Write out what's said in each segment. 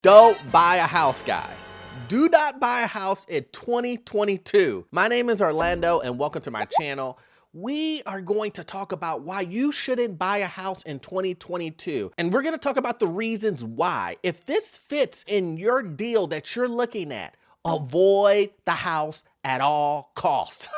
Don't buy a house, guys. Do not buy a house in 2022. My name is Orlando and welcome to my channel. We are going to talk about why you shouldn't buy a house in 2022. And we're going to talk about the reasons why. If this fits in your deal that you're looking at, avoid the house at all costs.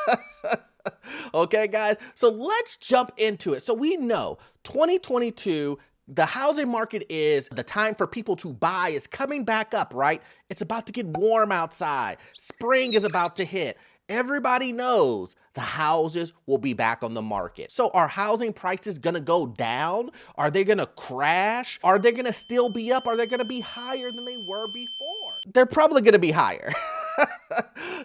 Okay, guys? So let's jump into it. So we know 2022, the housing market is the time for people to buy is coming back up, right? It's about to get warm outside. Spring is about to hit. Everybody knows the houses will be back on the market. So are housing prices gonna go down? Are they gonna crash? Are they gonna still be up? Are they gonna be higher than they were before? They're probably gonna be higher.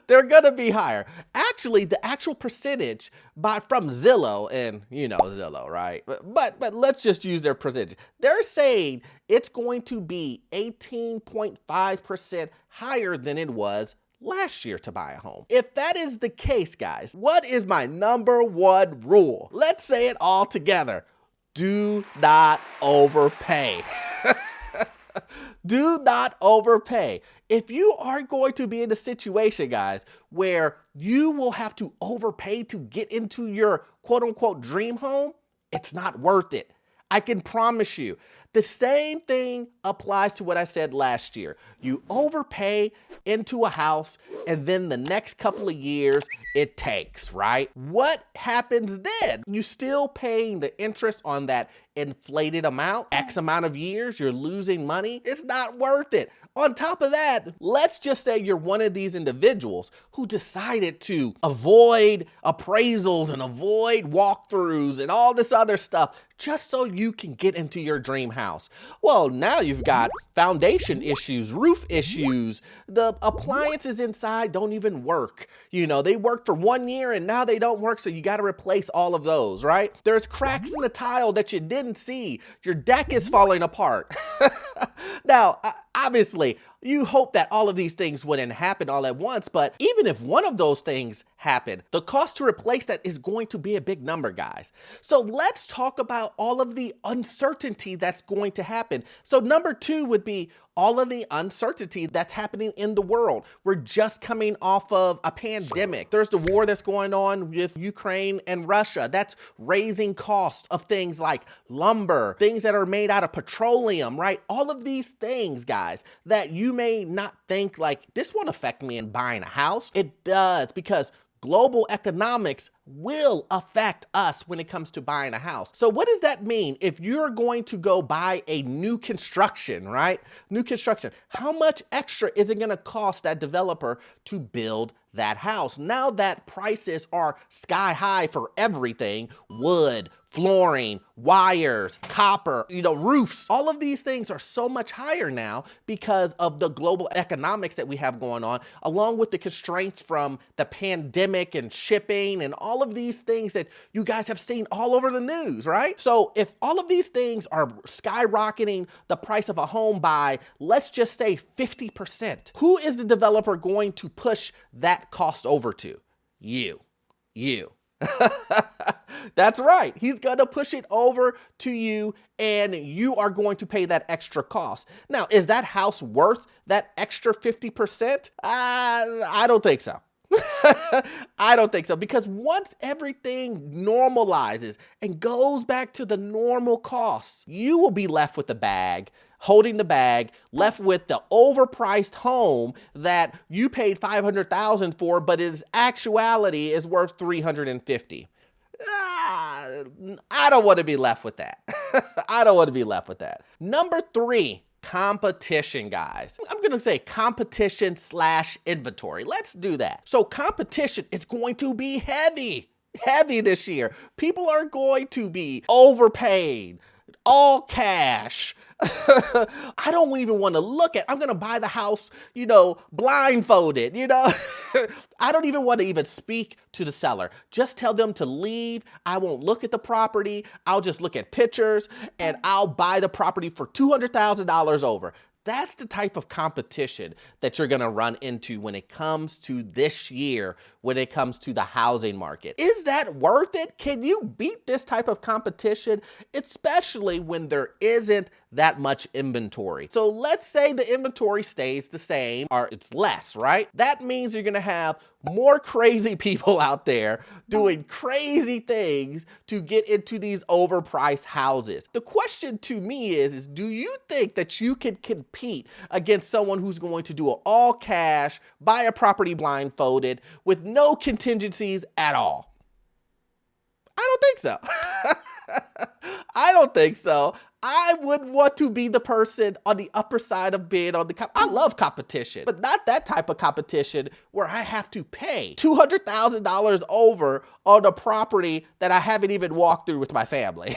They're gonna be higher. Actually, the actual percentage from Zillow, and you know Zillow, right? But let's just use their percentage. They're saying it's going to be 18.5% higher than it was last year to buy a home. If that is the case, guys, what is my number one rule? Let's say it all together. Do not overpay. Do not overpay. If you are going to be in a situation, guys, where you will have to overpay to get into your quote unquote dream home, it's not worth it. I can promise you. The same thing applies to what I said last year. You overpay into a house and then the next couple of years it tanks, right? What happens then? You still paying the interest on that inflated amount, X amount of years, you're losing money. It's not worth it. On top of that, let's just say you're one of these individuals who decided to avoid appraisals and avoid walkthroughs and all this other stuff just so you can get into your dream house. Well, now you've got foundation issues, roof issues, the appliances inside don't even work. You know, they worked for 1 year and now they don't work, so you got to replace all of those, right? There's cracks in the tile that you didn't see. Your deck is falling apart. Now, obviously, you hope that all of these things wouldn't happen all at once, but even if one of those things happen, the cost to replace that is going to be a big number, guys. So let's talk about all of the uncertainty that's going to happen. So number two would be all of the uncertainty that's happening in the world. We're just coming off of a pandemic. There's the war that's going on with Ukraine and Russia. That's raising costs of things like lumber, things that are made out of petroleum, right? All of these things, guys, that you may not think like, this won't affect me in buying a house. It does, because global economics will affect us when it comes to buying a house. So what does that mean? If you're going to go buy a new construction, right? New construction, how much extra is it gonna cost that developer to build that house? Now that prices are sky high for everything, wood, flooring, wires, copper, roofs, all of these things are so much higher now because of the global economics that we have going on, along with the constraints from the pandemic and shipping and all of these things that you guys have seen all over the news, right? So if all of these things are skyrocketing the price of a home by, let's just say 50%, who is the developer going to push that cost over to? You. That's right. He's going to push it over to you and you are going to pay that extra cost. Now, is that house worth that extra 50%? I don't think so. I don't think so, because once everything normalizes and goes back to the normal costs, you will be left with the bag, holding the bag, left with the overpriced home that you paid $500,000 for, but its actuality is worth $350,000. I don't want to be left with that. I don't want to be left with that. Number three, competition, guys. I'm going to say competition / inventory. Let's do that. So competition is going to be heavy this year. People are going to be overpaid, all cash. I don't even want to look at, I'm going to buy the house, blindfolded, I don't even want to even speak to the seller. Just tell them to leave. I won't look at the property. I'll just look at pictures and I'll buy the property for $200,000 over. That's the type of competition that you're going to run into when it comes to this year, when it comes to the housing market. Is that worth it? Can you beat this type of competition, especially when there isn't that much inventory. So let's say the inventory stays the same or it's less, right? That means you're gonna have more crazy people out there doing crazy things to get into these overpriced houses. The question to me is do you think that you can compete against someone who's going to do an all cash, buy a property blindfolded with no contingencies at all? I don't think so. I don't think so. I would want to be the person on the upper side of being on the I love competition, but not that type of competition where I have to pay $200,000 over on a property that I haven't even walked through with my family.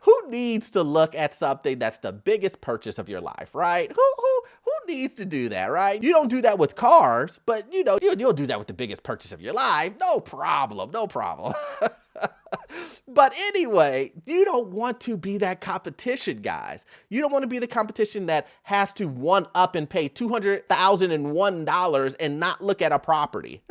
Who needs to look at something that's the biggest purchase of your life, right? Who needs to do that, right? You don't do that with cars, but you know, you'll do that with the biggest purchase of your life. No problem, no problem. But anyway, you don't want to be that competition, guys. You don't want to be the competition that has to one up and pay $200,001 and not look at a property.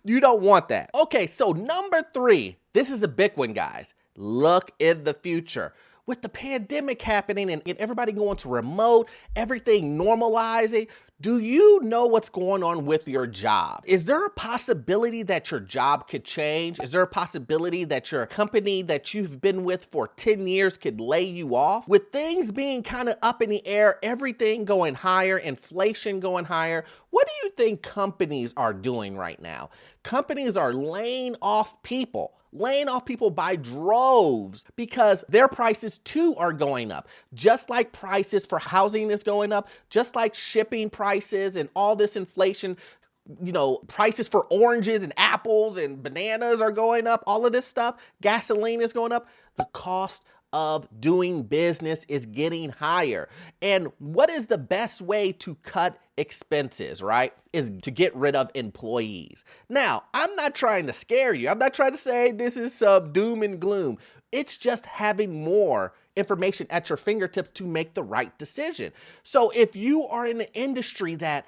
You don't want that. Okay, so number 3, this is a big one, guys. Look in the future. With the pandemic happening and everybody going to remote, everything normalizing, do you know what's going on with your job? Is there a possibility that your job could change? Is there a possibility that your company that you've been with for 10 years could lay you off? With things being kind of up in the air, everything going higher, inflation going higher, what do you think companies are doing right now? Companies are laying off people by droves because their prices too are going up. Just like prices for housing is going up, just like shipping prices and all this inflation, you know, prices for oranges and apples and bananas are going up, all of this stuff, gasoline is going up, the cost of doing business is getting higher. And what is the best way to cut expenses, right? Is to get rid of employees. Now, I'm not trying to scare you. I'm not trying to say this is some doom and gloom. It's just having more information at your fingertips to make the right decision. So if you are in an industry that,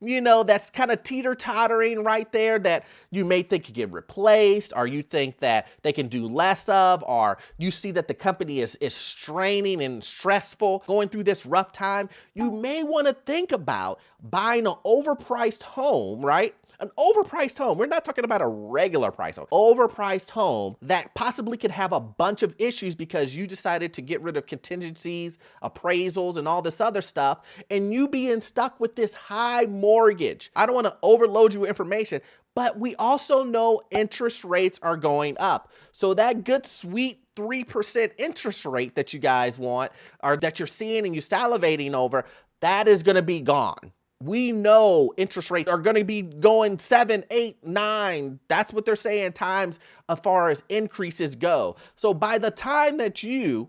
you know, that's kind of teeter-tottering right there, that you may think could get replaced, or you think that they can do less of, or you see that the company is straining and stressful going through this rough time, you may want to think about buying an overpriced home, right? An overpriced home. We're not talking about a regular price home. Overpriced home that possibly could have a bunch of issues because you decided to get rid of contingencies, appraisals, and all this other stuff, and you being stuck with this high mortgage. I don't want to overload you with information, but we also know interest rates are going up. So that good, sweet 3% interest rate that you guys want, or that you're seeing and you're salivating over, that is going to be gone. We know interest rates are going to be going 7, 8, 9. That's what they're saying times as far as increases go. So by the time that you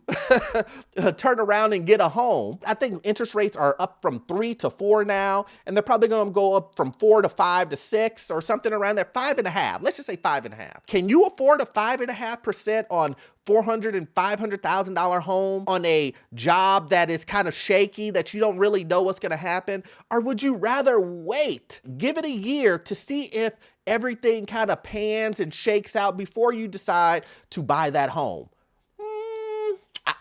turn around and get a home, I think interest rates are up from 3 to 4 now, and they're probably going to go up from 4 to 5 to 6 or something around there. 5.5. Let's just say 5.5. Can you afford a 5.5% on $400,000 and $500,000 home on a job that is kind of shaky, that you don't really know what's going to happen? Or would you rather wait, give it a year to see if everything kind of pans and shakes out before you decide to buy that home?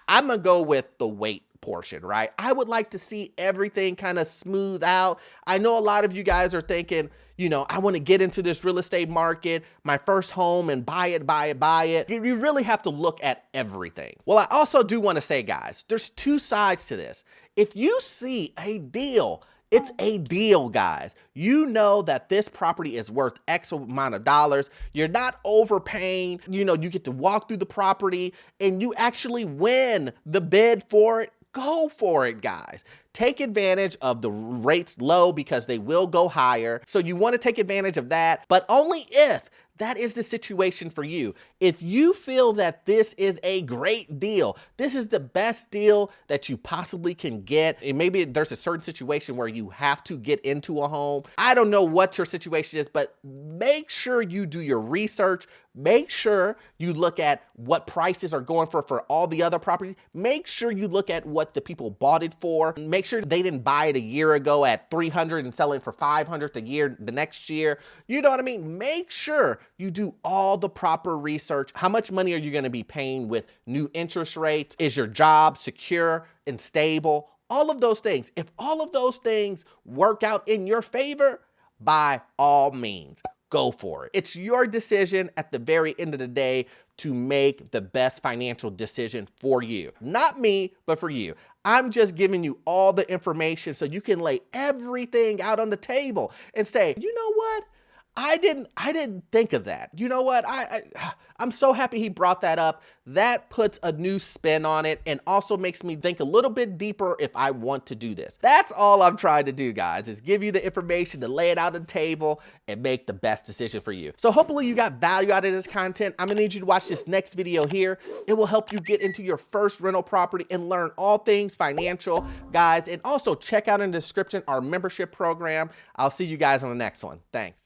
I'm going to go with the wait portion, right? I would like to see everything kind of smooth out. I know a lot of you guys are thinking, you know, I want to get into this real estate market, my first home, and buy it. You really have to look at everything. Well, I also do want to say, guys, there's two sides to this. If you see a deal, it's a deal, guys. You know that this property is worth X amount of dollars. You're not overpaying. You know, you get to walk through the property and you actually win the bid for it. Go for it, guys. Take advantage of the rates low because they will go higher. So you want to take advantage of that, but only if that is the situation for you. If you feel that this is a great deal, this is the best deal that you possibly can get, and maybe there's a certain situation where you have to get into a home. I don't know what your situation is, but make sure you do your research Make sure you look at what prices are going for all the other properties. Make sure you look at what the people bought it for. Make sure they didn't buy it a year ago at 300 and sell it for 500 the next year. You know what I mean? Make sure you do all the proper research. How much money are you going to be paying with new interest rates? Is your job secure and stable? All of those things. If all of those things work out in your favor, by all means, go for it. It's your decision at the very end of the day to make the best financial decision for you. Not me, but for you. I'm just giving you all the information so you can lay everything out on the table and say, you know what? I didn't think of that. You know what? I'm so happy he brought that up. That puts a new spin on it and also makes me think a little bit deeper if I want to do this. That's all I'm trying to do, guys, is give you the information to lay it out on the table and make the best decision for you. So hopefully you got value out of this content. I'm gonna need you to watch this next video here. It will help you get into your first rental property and learn all things financial, guys. And also check out in the description our membership program. I'll see you guys on the next one. Thanks.